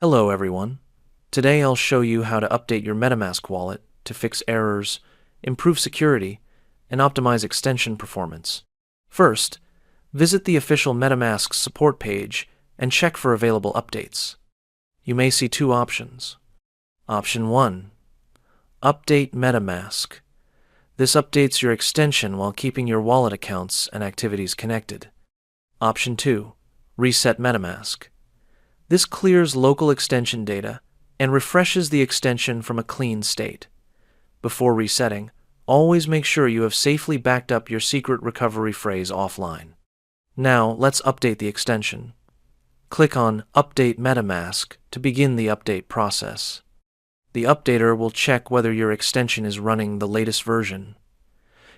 Hello everyone. Today I'll show you how to update your MetaMask wallet to fix errors, improve security, and optimize extension performance. First, visit the official MetaMask Support page and check for available updates. You may see two options. Option 1. Update MetaMask. This updates your extension while keeping your wallet accounts and activities connected. Option 2. Reset MetaMask. This clears local extension data and refreshes the extension from a clean state. Before resetting, always make sure you have safely backed up your secret recovery phrase offline. Now, let's update the extension. Click on Update MetaMask to begin the update process. The updater will check whether your extension is running the latest version.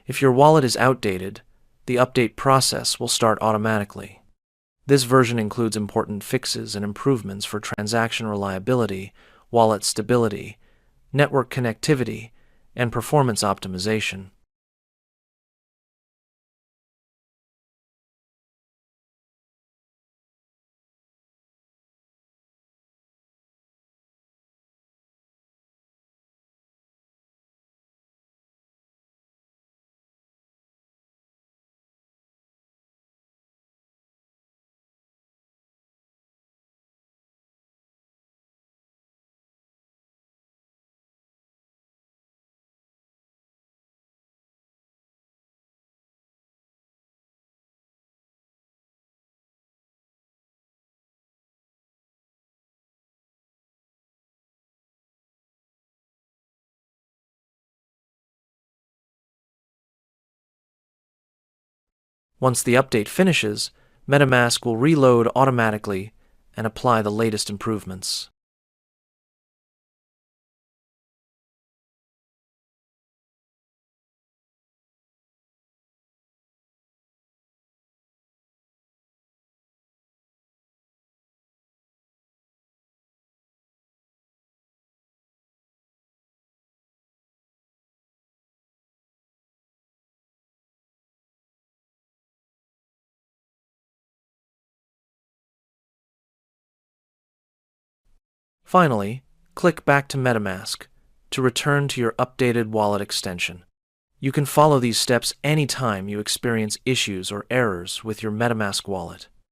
If your wallet is outdated, the update process will start automatically. This version includes important fixes and improvements for transaction reliability, wallet stability, network connectivity, and performance optimization. Once the update finishes, MetaMask will reload automatically and apply the latest improvements. Finally, click back to MetaMask to return to your updated wallet extension. You can follow these steps anytime you experience issues or errors with your MetaMask wallet.